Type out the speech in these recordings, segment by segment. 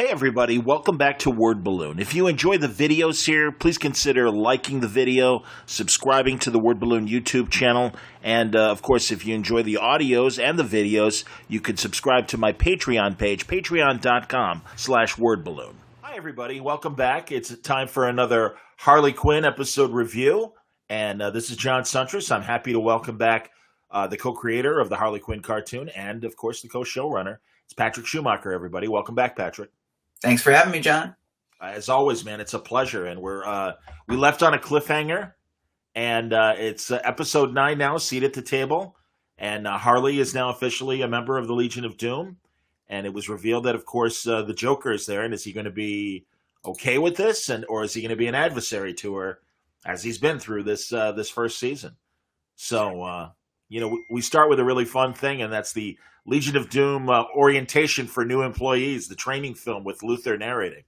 Everybody, welcome back to Word Balloon. If you enjoy the videos here, please consider liking the video, subscribing to the Word Balloon YouTube channel, and of course, if you enjoy the audios and the videos, you could subscribe to my Patreon page, patreon.com/wordballoon. Hi everybody, welcome back. It's time for another Harley Quinn episode review, and this is John Suntress. I'm happy to welcome back the co-creator of the Harley Quinn cartoon and, of course, the co-showrunner. It's Patrick Schumacker, everybody. Welcome back, Patrick. Thanks for having me, John. As always, man, it's a pleasure. And we left on a cliffhanger, and it's episode 9 now, Seat at the Table. And Harley is now officially a member of the Legion of Doom. And it was revealed that, of course, the Joker is there. And is he going to be okay with this, or is he going to be an adversary to her, as he's been through this first season? So, we start with a really fun thing, and that's the Legion of Doom orientation for new employees, the training film with Luther narrating,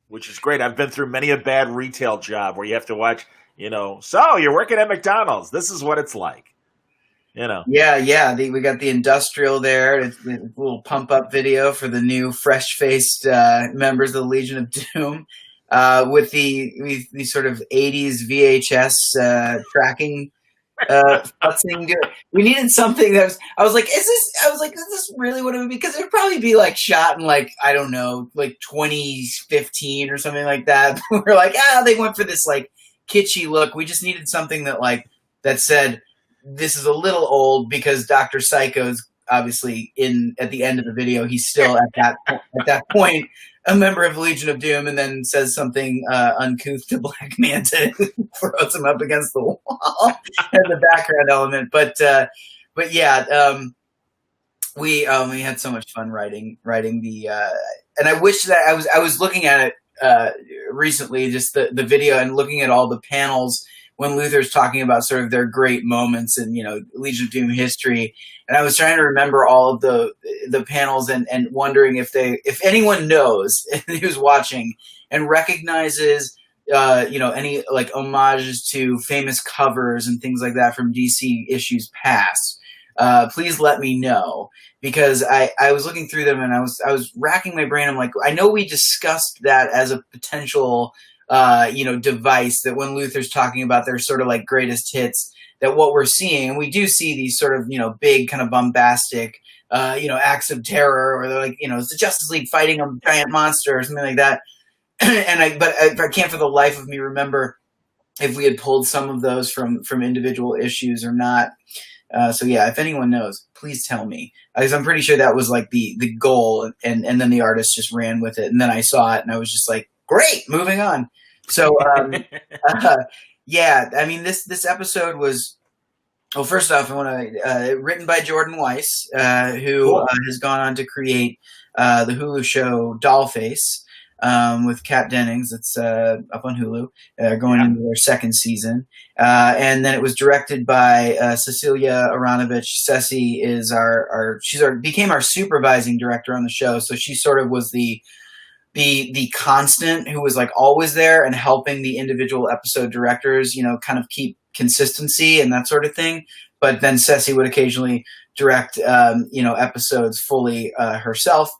which is great. I've been through many a bad retail job where you have to watch, so you're working at McDonald's. This is what it's like, Yeah. We got the industrial there. It's a little pump-up video for the new fresh-faced members of the Legion of Doom with the sort of 80s VHS tracking thing. We needed something that was. I was like, is this really what it would be? Because it would probably be like shot in like 2015 or something like that. We're like, they went for this like kitschy look. We just needed something that said this is a little old, because Dr. Psycho's obviously at the end of the video. He's still at that point a member of the Legion of Doom, and then says something uncouth to Black Manta, throws him up against the wall, and the background element. But we had so much fun writing the, and I wish that I was looking at it recently, just the video, and looking at all the panels when Luther's talking about sort of their great moments in, Legion of Doom history. And I was trying to remember all of the panels and wondering if anyone knows who's watching and recognizes, any like homages to famous covers and things like that from DC issues past. Please let me know, because I was looking through them and I was racking my brain. I'm like, I know we discussed that as a potential device, that when Luther's talking about their sort of like greatest hits, that what we're seeing, and we do see these sort of, big kind of bombastic, acts of terror, or they're like, it's the Justice League fighting a giant monster or something like that. But I can't for the life of me remember if we had pulled some of those from individual issues or not. So yeah, if anyone knows, please tell me, because I'm pretty sure that was like the goal, and then the artist just ran with it, and then I saw it and I was just like, great, moving on. So, this episode was, well, first off, I want to, written by Jordan Weiss, who has gone on to create the Hulu show Dollface with Kat Dennings. It's up on Hulu, going into their second season. And then it was directed by Cecilia Aronovich. Ceci is became our supervising director on the show. So she sort of was the constant who was like always there and helping the individual episode directors, kind of keep consistency and that sort of thing. But then Ceci would occasionally direct, episodes fully herself.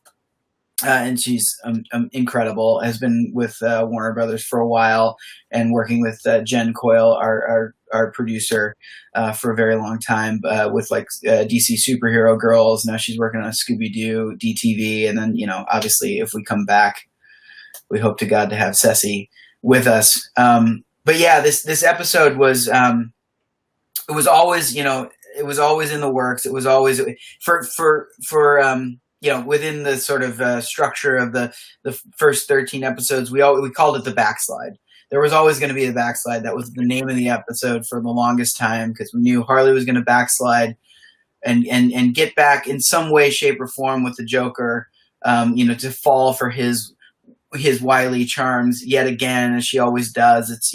And she's incredible, has been with Warner Brothers for a while, and working with Jen Coyle, our producer, for a very long time, with like DC Superhero Girls. Now she's working on Scooby-Doo, DTV, and then, obviously if we come back, we hope to God to have Ceci with us. But yeah, this episode was, it was always, it was always in the works. It was always for within the sort of structure of the first 13 episodes, we called it the Backslide. There was always going to be a backslide. That was the name of the episode for the longest time, because we knew Harley was going to backslide and get back in some way, shape, or form with the Joker, to fall for his wily charms yet again, as she always does. It's,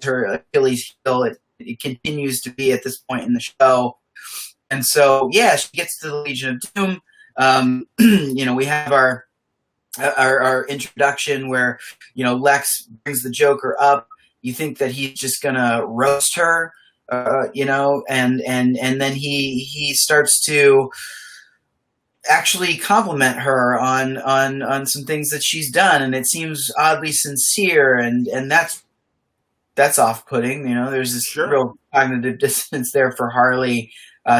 her Achilles heel. It continues to be at this point in the show. And so, yeah, she gets to the Legion of Doom. We have our introduction where, Lex brings the Joker up. You think that he's just gonna roast her, and then he starts to actually compliment her on some things that she's done, and it seems oddly sincere, and that's off-putting. There's this real cognitive dissonance there for Harley.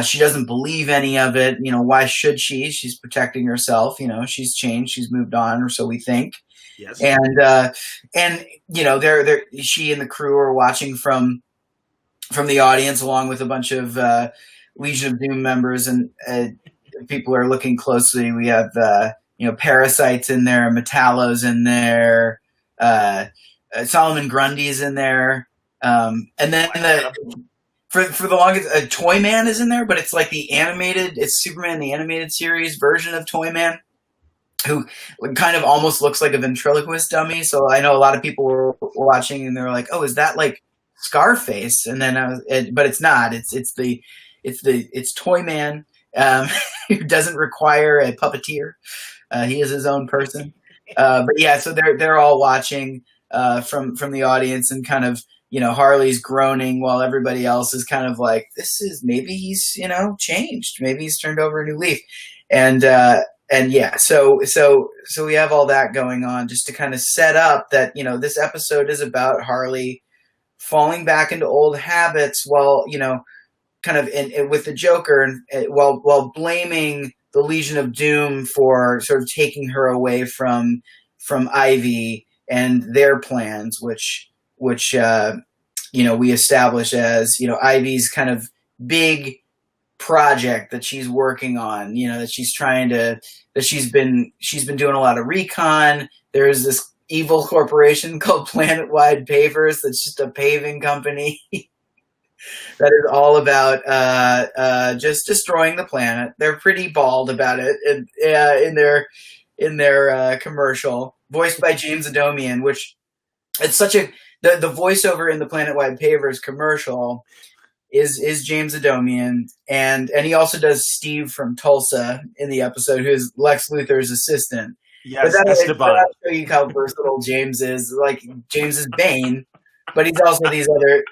She doesn't believe any of it. Why should she? She's protecting herself. She's changed. She's moved on, or so we think. Yes. And she and the crew are watching from the audience, along with a bunch of Legion of Doom members, and people are looking closely. We have Parasite's in there, Metallo's in there, Solomon Grundy's in there, and then for the longest, Toyman is in there, but it's like it's Superman the animated series version of Toyman, who kind of almost looks like a ventriloquist dummy. So I know a lot of people were watching and they were like, "Oh, is that like Scarface?" And then but it's not. It's Toyman, who doesn't require a puppeteer. He is his own person. But yeah, so they're all watching from the audience, and kind of Harley's groaning while everybody else is kind of like, maybe he's changed, maybe he's turned over a new leaf, and yeah, so we have all that going on just to kind of set up that this episode is about Harley falling back into old habits while kind of with the Joker, and while blaming the Legion of Doom for sort of taking her away from Ivy and their plans, which we establish as Ivy's kind of big project that she's working on, that she's been doing a lot of recon. There's this evil corporation called Planet Wide Pavers that's just a paving company that is all about just destroying the planet. They're pretty bald about it in their commercial, voiced by James Adomian, which it's such a the voiceover in the Planet Wide Pavers commercial is James Adomian, and he also does Steve from Tulsa in the episode, who's Lex Luthor's assistant. Yes, that's divine. I'll show you how versatile James is. Like, James is Bane, but he's also these other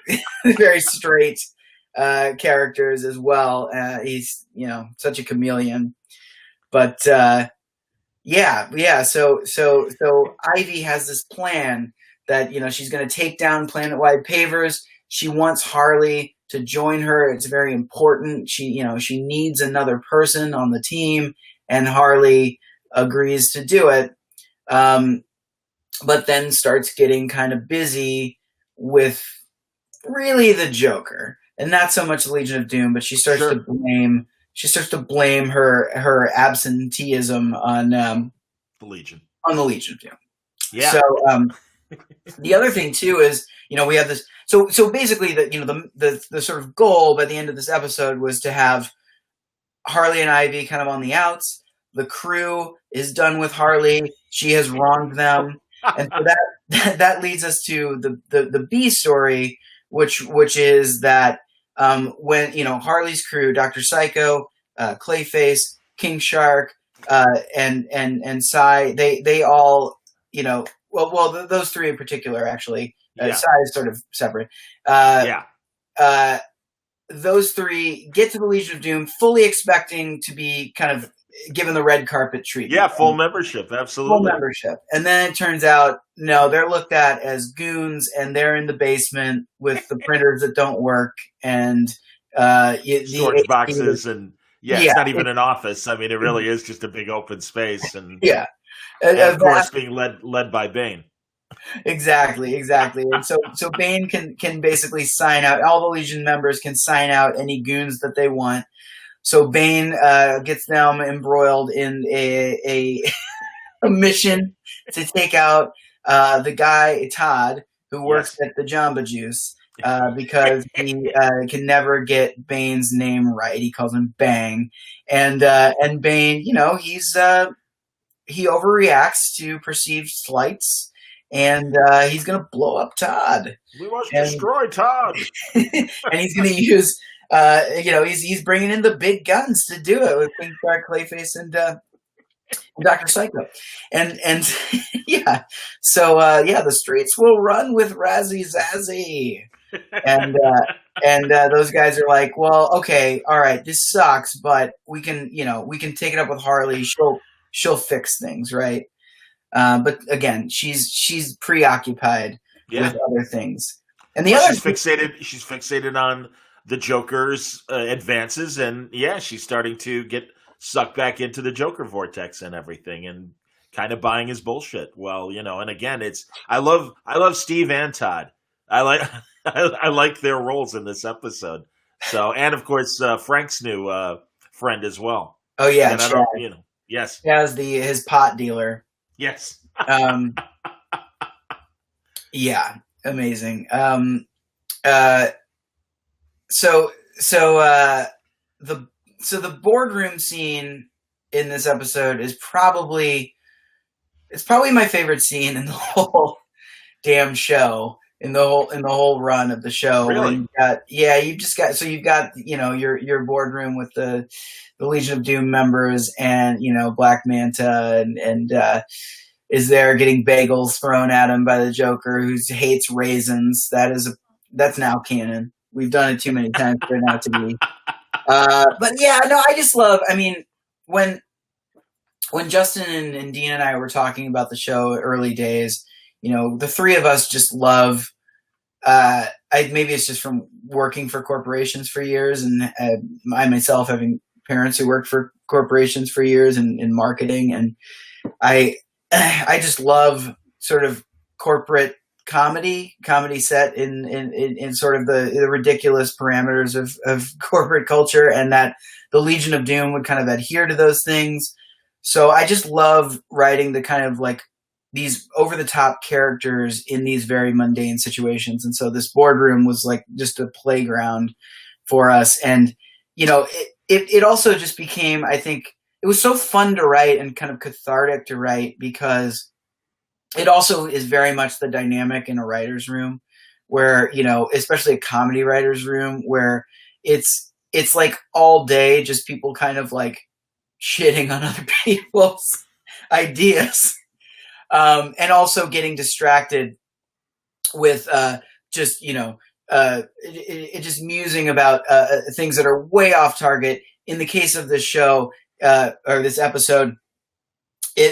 very straight characters as well. He's such a chameleon. But yeah. So Ivy has this plan that she's going to take down Planet Wide Pavers. She wants Harley to join her. It's very important. She needs another person on the team, and Harley agrees to do it. But then starts getting kind of busy with really the Joker, and not so much the Legion of Doom, but she starts to blame her absenteeism on the Legion of Doom. Yeah. So the other thing too is we have this. So basically the sort of goal by the end of this episode was to have Harley and Ivy kind of on the outs. The crew is done with Harley. She has wronged them. And so that leads us to the B story, which is that when Harley's crew, Dr. Psycho, Clayface, King Shark, and Psy, they all those three in particular actually. Psy is sort of separate. Those three get to the Legion of Doom fully expecting to be kind of given the red carpet treatment. Yeah, full membership, absolutely. Full membership. And then it turns out, no, they're looked at as goons, and they're in the basement with the printers that don't work, and storage boxes, and it's not even an office. I mean, it really is just a big open space, and and of course being led by Bane. Exactly. And so Bane can basically sign out. All the Legion members can sign out any goons that they want. So Bane gets them embroiled in a mission to take out the guy Todd, who works at the Jamba Juice, because he can never get Bane's name right. He calls him Bang, and Bane, he overreacts to perceived slights. And he's going to blow up Todd. We must destroy Todd. And he's going to use, he's bringing in the big guns to do it with King Shark, Clayface, Dr. Psycho. And yeah. So the streets will run with Razzie Zazzy. And those guys are like, well, okay, all right, this sucks, but we can take it up with Harley. She'll fix things, right? But again, she's preoccupied with other things. And she's fixated on the Joker's advances, and she's starting to get sucked back into the Joker vortex and everything, and kind of buying his bullshit. Well, and again, I love Steve and Todd. I like their roles in this episode. So, and of course, Frank's new friend as well. Oh yeah, yes, as his pot dealer. Yes. Yeah, amazing. So the boardroom scene in this episode is probably my favorite scene in the whole damn show, in the whole run of the show. Really? You've got your boardroom with the Legion of Doom members, and Black Manta and is there getting bagels thrown at him by the Joker, who hates raisins. That's now canon. We've done it too many times for it not to be. But yeah, no, I just love. I mean, when Justin and Dean and I were talking about the show early days, the three of us just love. Maybe it's just from working for corporations for years, and I myself having parents who worked for corporations for years in marketing, and I just love sort of corporate comedy set in sort of the ridiculous parameters of corporate culture, and that the Legion of Doom would kind of adhere to those things. So I just love writing the kind of like these over the top characters in these very mundane situations. And so this boardroom was like just a playground for us. And, it also just became, I think it was so fun to write and kind of cathartic to write, because it also is very much the dynamic in a writer's room where, especially a comedy writer's room, where it's like all day, just people kind of like shitting on other people's ideas. And also getting distracted with just musing about things that are way off target. In the case of this show or this episode,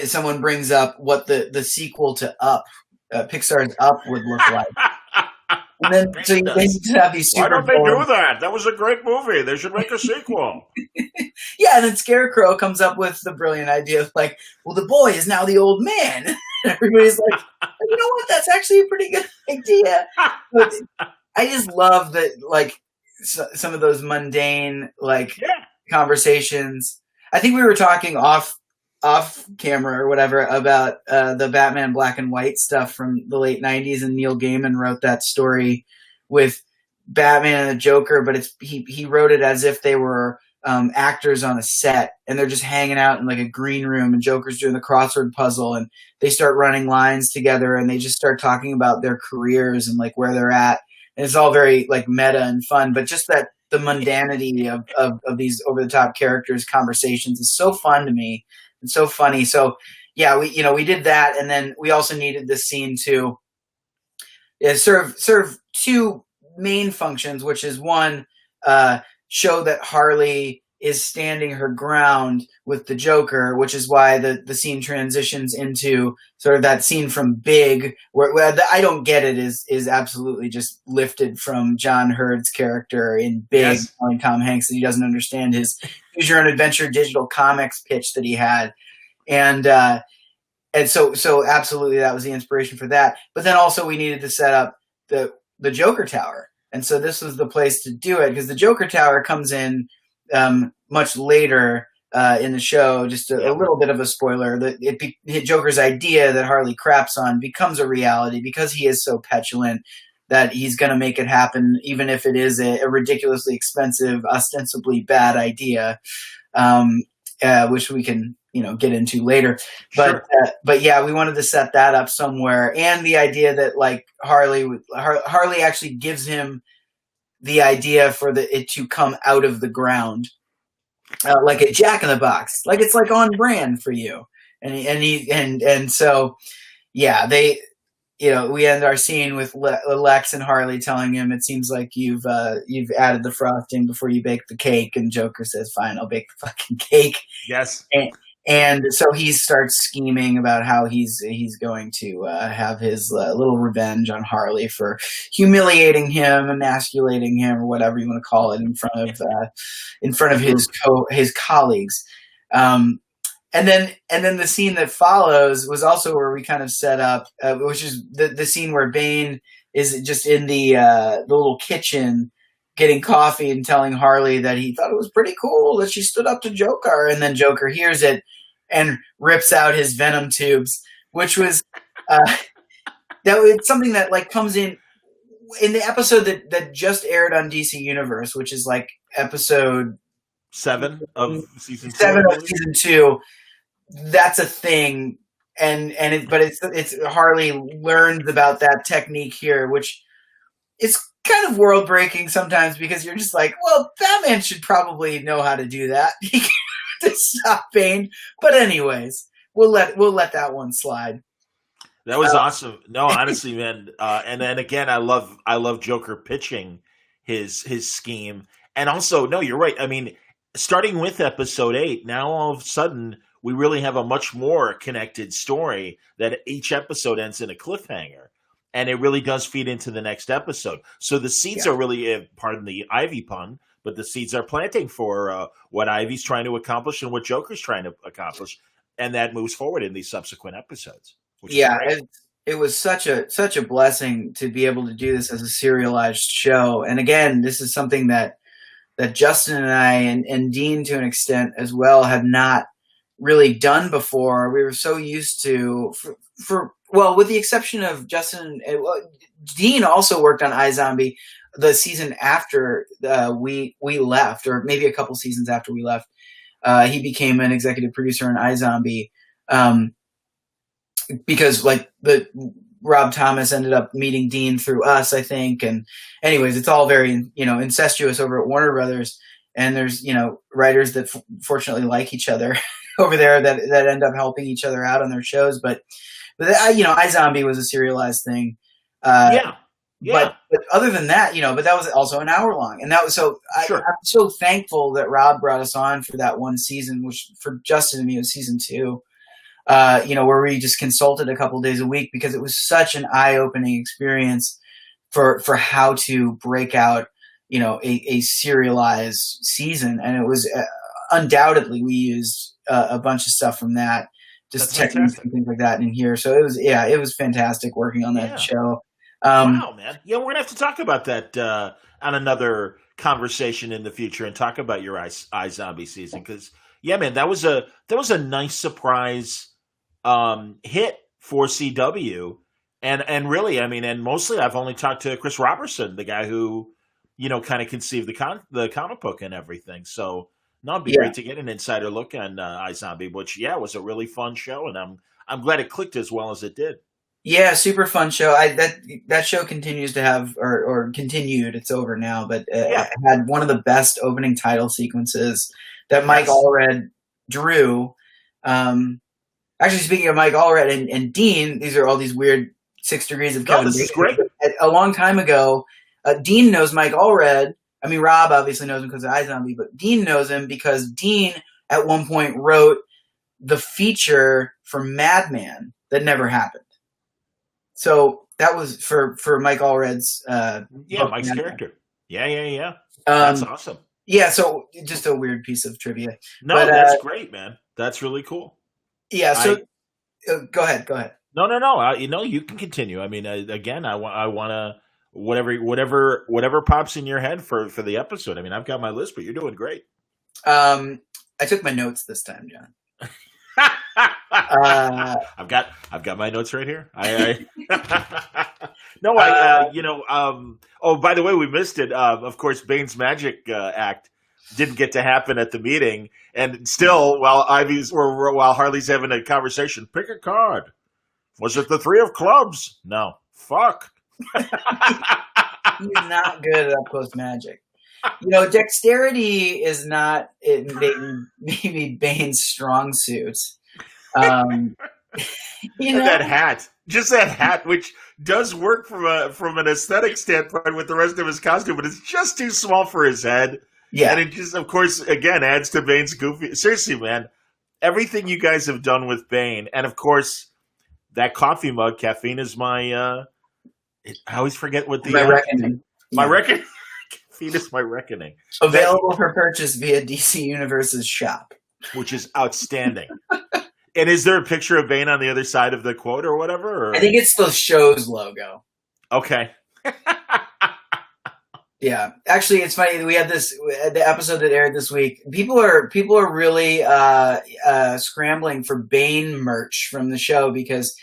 someone brings up what the sequel to Up, Pixar's Up, would look like. And then so you have these super. Why don't they do that? That was a great movie. They should make a sequel. Yeah, and then Scarecrow comes up with the brilliant idea of like, well, the boy is now the old man. Everybody's like, you know what? That's actually a pretty good idea. But I just love that, like, some of those mundane, like, conversations. I think we were talking off camera or whatever about the Batman black and white stuff from the late 90s, and Neil Gaiman wrote that story with Batman and the Joker, but he wrote it as if they were actors on a set, and they're just hanging out in like a green room, and Joker's doing the crossword puzzle, and they start running lines together, and they just start talking about their careers and like where they're at, and it's all very like meta and fun. But just that the mundanity of these over the top characters' conversations is so fun to me and so funny. So yeah, we did that, and then we also needed this scene to serve two main functions, which is one, show that Harley is standing her ground with the Joker, which is why the scene transitions into sort of that scene from Big, where the I don't get it is absolutely just lifted from John Hurd's character in Big, telling Tom Hanks that he doesn't understand his Choose Your Own Adventure digital comics pitch that he had. And so absolutely that was the inspiration for that. But then also we needed to set up the Joker Tower. And so this was the place to do it, because the Joker Tower comes in much later in the show. Just a little bit of a spoiler. Joker's idea that Harley craps on becomes a reality because he is so petulant that he's going to make it happen, even if it is a ridiculously expensive, ostensibly bad idea, which we can get into later. But Sure. But yeah, we wanted to set that up somewhere, and the idea that like Harley actually gives him the idea for it to come out of the ground. like a Jack in the Box, like it's like on brand for you. And so yeah, they. We end our scene with Lex and Harley telling him, "It seems like you've added the frosting before you bake the cake." And Joker says, "Fine, I'll bake the fucking cake." Yes. And so he starts scheming about how he's going to have his little revenge on Harley for humiliating him, emasculating him, or whatever you want to call it, in front of his colleagues. And then the scene that follows was also where we kind of set up, which is the scene where Bane is just in the little kitchen getting coffee and telling Harley that he thought it was pretty cool that she stood up to Joker, and then Joker hears it and rips out his venom tubes, which was something that like comes in the episode that just aired on DC Universe, which is like episode 7 of season 2. 7 of season 2. That's a thing, but it's Harley learns about that technique here, which is kind of world breaking sometimes, because you're just like, well, Batman should probably know how to do that to stop Bane. But anyways, we'll let that one slide. That was awesome. No, honestly, man. And then again, I love Joker pitching his scheme, and also, no, you're right. I mean, starting with episode 8, now all of a sudden we really have a much more connected story that each episode ends in a cliffhanger, and it really does feed into the next episode. So the seeds are really, pardon the Ivy pun, but the seeds are planting for what Ivy's trying to accomplish and what Joker's trying to accomplish, and that moves forward in these subsequent episodes. It was such a blessing to be able to do this as a serialized show. And again, this is something that Justin and I and Dean to an extent as well have not really done before. We were so used to, with the exception of Justin, Dean also worked on iZombie the season after we left, or maybe a couple seasons after we left. He became an executive producer on iZombie because Rob Thomas ended up meeting Dean through us, I think. And anyways, it's all very, incestuous over at Warner Brothers. And there's, writers that fortunately like each other over there that end up helping each other out on their shows. But iZombie was a serialized thing. But other than that, but that was also an hour long. And that was I'm so thankful that Rob brought us on for that one season, which for Justin and me was season 2. Where we just consulted a couple days a week, because it was such an eye-opening experience for how to break out, a serialized season. And it was undoubtedly, we used a bunch of stuff from that, just techniques and things like that in here. So it was fantastic working on that show. Wow, man. Yeah, we're going to have to talk about that on another conversation in the future, and talk about your iZombie season. Because, yeah, man, that was a nice surprise hit for CW, and really, I mean, and mostly I've only talked to Chris Robertson, the guy who, kind of conceived the comic book and everything. So no, it'd be great to get an insider look on iZombie, which was a really fun show, and I'm glad it clicked as well as it did. Yeah, super fun show. That show continues to have, or continued. It's over now, but it had one of the best opening title sequences that Mike Allred drew. Actually, speaking of Mike Allred and Dean, these are all these weird 6 degrees of Kevin. This is great. A long time ago, Dean knows Mike Allred. I mean, Rob obviously knows him because of iZombie, but Dean knows him because Dean at one point wrote the feature for Madman that never happened. So that was for Mike Allred's Mike's character. Yeah. That's awesome. Yeah, so just a weird piece of trivia. No, but that's great, man. That's really cool. Yeah, so go ahead. No. You can continue. I mean, again, I want to whatever pops in your head for the episode. I mean, I've got my list, but you're doing great. I took my notes this time, John. I've got my notes right here. Oh, by the way, we missed it. Of course, Bane's magic act didn't get to happen at the meeting, and still, while Harley's having a conversation, pick a card. Was it the 3 of clubs? No. Fuck. He's not good at up close magic. Dexterity is not maybe Bane's strong suit. Um, And that hat, just that hat, which does work from an aesthetic standpoint with the rest of his costume, but it's just too small for his head. Yeah, and it just, of course, again adds to Bane's goofy. Seriously, man, everything you guys have done with Bane, and of course that coffee mug. Caffeine is my. I always forget what the my reckoning. My reckoning. Caffeine is my reckoning. Available for purchase via DC Universe's shop, which is outstanding. And is there a picture of Bane on the other side of the quote or whatever? Or? I think it's the show's logo. Okay. Yeah, actually, it's funny. We had the episode that aired this week. People are really scrambling for Bane merch from the show because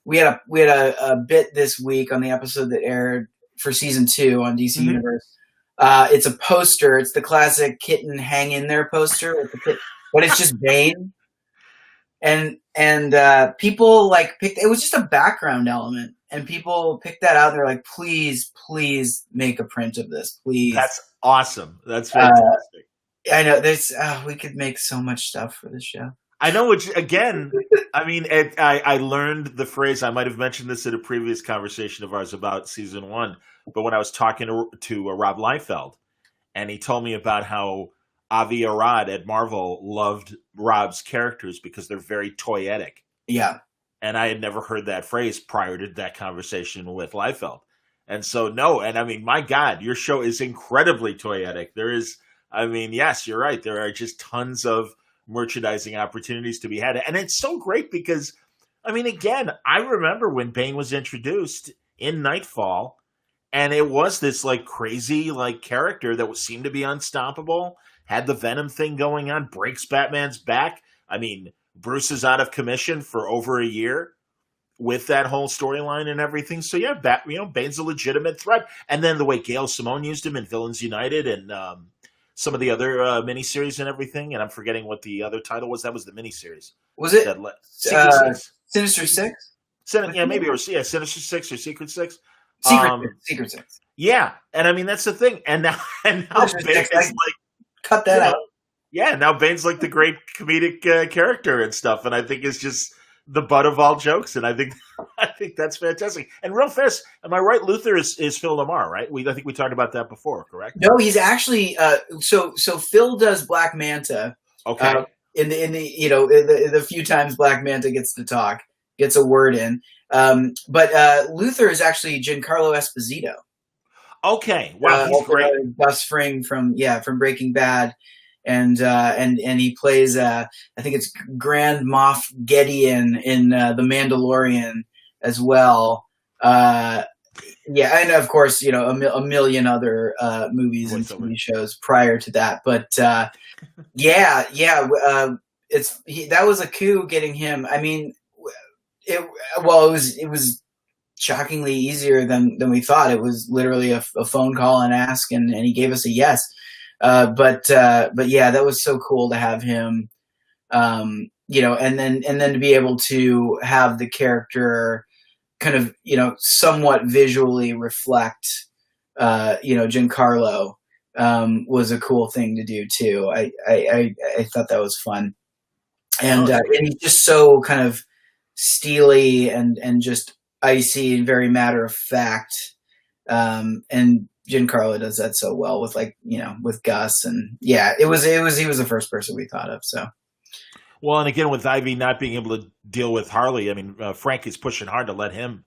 we had a bit this week on the episode that aired for season 2 on DC Universe. It's a poster. It's the classic kitten hang in there poster with the but it's just Bane. And people picked it was just a background element, and people picked that out and they're like, please make a print of this, please. That's awesome. That's fantastic. I know there's we could make so much stuff for the show. I know, which again, I mean, I learned the phrase. I might have mentioned this in a previous conversation of ours about season 1, but when I was talking to Rob Liefeld, and he told me about how Avi Arad at Marvel loved Rob's characters because they're very toyetic. Yeah. And I had never heard that phrase prior to that conversation with Liefeld. And so, no, and I mean, my God, your show is incredibly toyetic. There is, I mean, yes, you're right. There are just tons of merchandising opportunities to be had. And it's so great because, I mean, again, I remember when Bane was introduced in Nightfall, and it was this crazy character that seemed to be unstoppable. Had the Venom thing going on, breaks Batman's back. I mean, Bruce is out of commission for over a year with that whole storyline and everything. So yeah, Bane's a legitimate threat. And then the way Gail Simone used him in Villains United and some of the other miniseries and everything. And I'm forgetting what the other title was. That was the miniseries. Was it Sinister Six? Maybe it was Sinister Six or Secret Six. Secret Six. Yeah, and I mean that's the thing. And now Bane is cut that out. Yeah, now Bane's the great comedic character and stuff, and I think it's just the butt of all jokes, and I think that's fantastic. And real fast, am I right? Luthor is Phil Lamar, right? I think we talked about that before, correct? No, he's actually so Phil does Black Manta. Okay. In the few times Black Manta gets to talk, gets a word in. But Luthor is actually Giancarlo Esposito. Okay, wow, he's great. Gus Fring from Breaking Bad, and he plays I think it's Grand Moff Gideon in The Mandalorian as well. And of course a million other movies and TV shows prior to that. But that was a coup getting him. I mean, it was shockingly easier than we thought. It was literally a phone call and ask, and he gave us a yes. But yeah, that was so cool to have him, and then to be able to have the character kind of, somewhat visually reflect, Giancarlo, was a cool thing to do too. I thought that was fun. And he's just so kind of steely and just icy and very matter of fact. And Giancarlo does that so well with with Gus, and he was the first person we thought of. So, well, and again with Ivy not being able to deal with Harley, I mean Frank is pushing hard to let him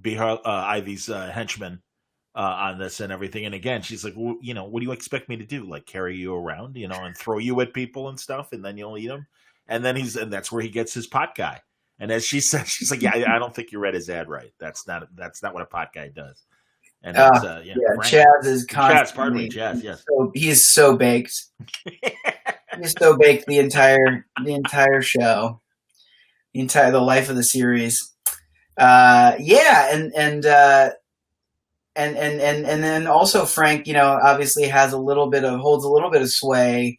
be Ivy's henchman on this and everything. And again, she's like, well, what do you expect me to do? Carry you around, and throw you at people and stuff, and then you'll eat them. And then that's where he gets his pot guy. And as she said, she's like, yeah, I don't think you read his ad right. That's not what a pot guy does. And Chaz is constantly. Chaz, yes. So he's so baked. He's so baked the entire show, the life of the series. And then also Frank, obviously holds a little bit of sway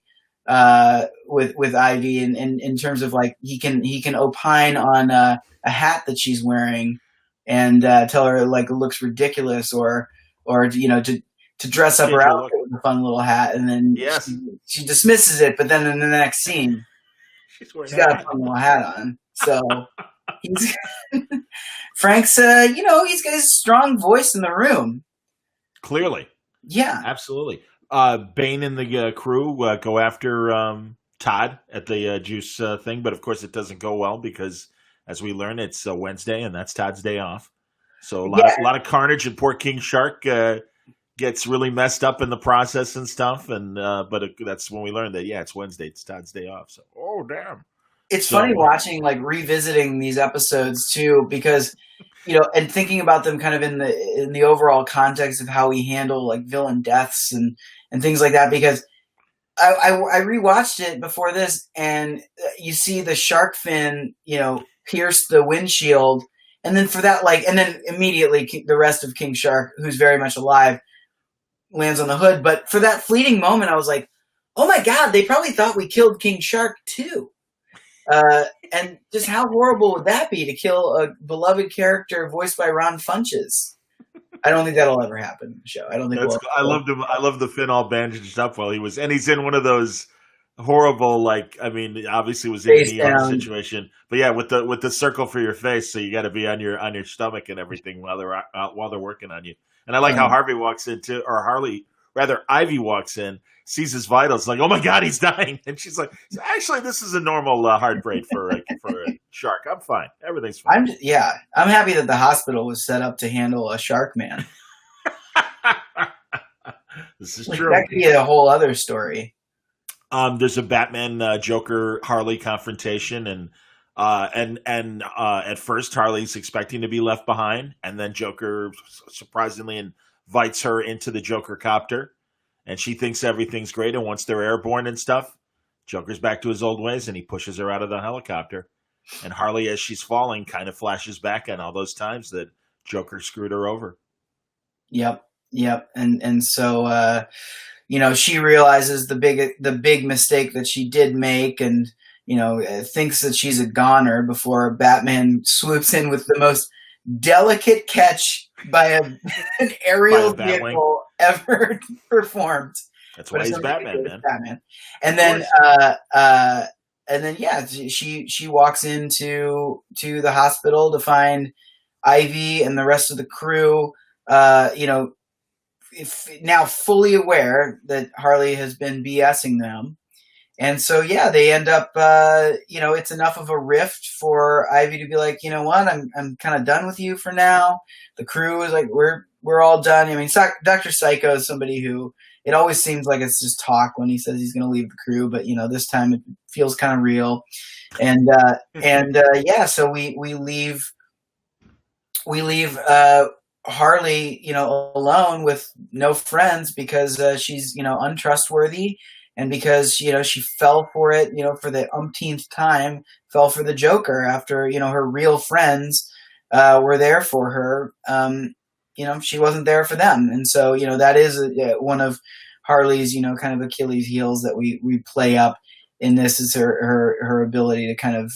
with Ivy in terms of he can opine on a hat that she's wearing and tell her it looks ridiculous or to to dress up Change her her outfit with a fun little hat, and then Yes. she dismisses it. But then in the next scene, she's got a fun little hat on. So he's Frank's, he's got his strong voice in the room. Clearly. Yeah. Absolutely. Bane and the crew go after Todd at the juice thing, but of course it doesn't go well because, as we learn, it's Wednesday and that's Todd's day off. So a lot of carnage, and poor King Shark gets really messed up in the process and stuff. And but that's when we learn that it's Wednesday, it's Todd's day off. So damn. It's funny watching, like, revisiting these episodes too, because and thinking about them kind of in the overall context of how we handle, like, villain deaths and things like that. Because I rewatched it before this, and you see the shark fin, pierce the windshield, and then for that, and then immediately the rest of King Shark, who's very much alive, lands on the hood. But for that fleeting moment, I was like, oh my God, they probably thought we killed King Shark too. And just how horrible would that be to kill a beloved character voiced by Ron Funches? I don't think that'll ever happen in the show. I don't think. I loved him. I love the Finn all bandaged up while he was, and he's in one of those horrible, obviously it was in a situation, but yeah, with the circle for your face, so you got to be on your stomach and everything while they're working on you. And I like how Ivy walks in, sees his vitals, like, oh my God, he's dying, and she's like, actually, this is a normal heartbreak for a shark. I'm fine. Everything's fine. I'm happy that the hospital was set up to handle a shark man. This is true. That could be a whole other story. There's a Batman Joker Harley confrontation, and at first Harley's expecting to be left behind, and then Joker surprisingly invites her into the Joker copter, and she thinks everything's great. And once they're airborne and stuff, Joker's back to his old ways, and he pushes her out of the helicopter. And Harley, as she's falling, kind of flashes back on all those times that Joker screwed her over. Yep. And so she realizes the big mistake that she did make, and thinks that she's a goner before Batman swoops in with the most delicate catch by an aerial vehicle ever performed. That's why he's Batman, man. Batman. And then she walks into the hospital to find Ivy and the rest of the crew. Now fully aware that Harley has been BSing them. And so, they end up, it's enough of a rift for Ivy to be like, you know what, I'm kind of done with you for now. The crew is like, we're all done. I mean, Dr. Psycho is somebody who, it always seems like it's just talk when he says he's going to leave the crew, but this time it feels kind of real. And so we leave Harley, alone with no friends because she's, untrustworthy, and because, she fell for it, for the umpteenth time, fell for the Joker after, her real friends were there for her. She wasn't there for them. And so, that is one of Harley's, kind of Achilles heels that we play up in this, is her ability to kind of,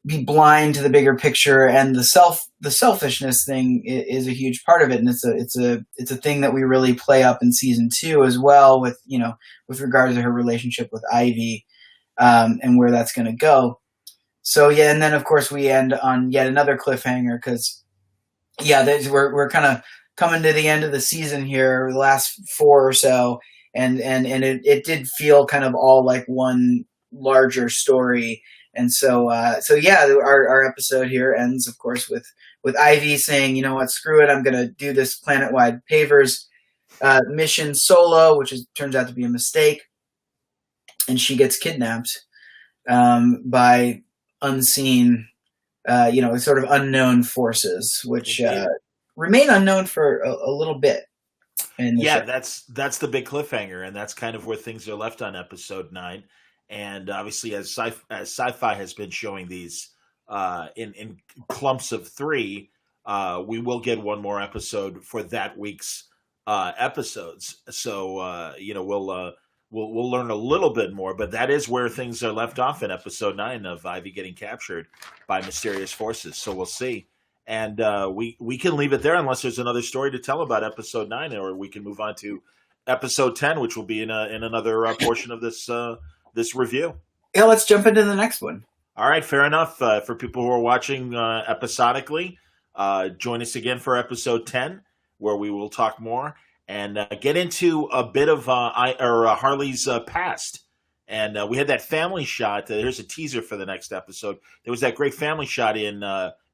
be blind to the bigger picture, and the selfishness thing is a huge part of it, and it's a thing that we really play up in season 2 as well, with regard to her relationship with Ivy, and where that's going to go. So and then of course we end on yet another cliffhanger, because we're kind of coming to the end of the season here, the last 4 or so, and it did feel kind of all like one larger story. And so our episode here ends, of course, with Ivy saying, you know what, screw it, I'm going to do this planet-wide pavers mission solo, which turns out to be a mistake. And she gets kidnapped by unseen, sort of unknown forces, which remain unknown for a little bit. That's the big cliffhanger, and that's kind of where things are left on episode 9. And obviously, as Sci-Fi has been showing these in clumps of 3, we will get one more episode for that week's episodes. So we'll learn a little bit more, but that is where things are left off in episode 9 of Ivy getting captured by mysterious forces. So we'll see. And we can leave it there unless there's another story to tell about episode 9, or we can move on to episode 10, which will be in another portion of this review. Yeah, let's jump into the next one. All right, fair enough. For people who are watching episodically, join us again for episode 10, where we will talk more and get into a bit of Harley's past. And we had that family shot. Here's a teaser for the next episode. There was that great family shot in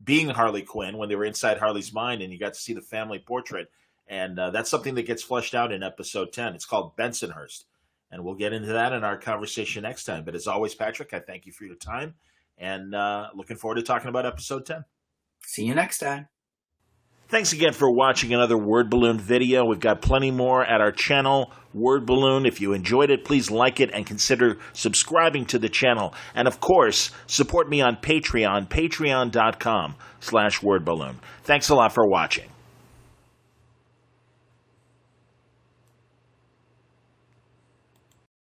Being Harley Quinn when they were inside Harley's mind, and you got to see the family portrait. And that's something that gets fleshed out in episode 10. It's called Bensonhurst. And we'll get into that in our conversation next time. But as always, Patrick, I thank you for your time. And looking forward to talking about episode 10. See you next time. Thanks again for watching another Word Balloon video. We've got plenty more at our channel, Word Balloon. If you enjoyed it, please like it and consider subscribing to the channel. And of course, support me on Patreon, patreon.com/wordballoon. Thanks a lot for watching.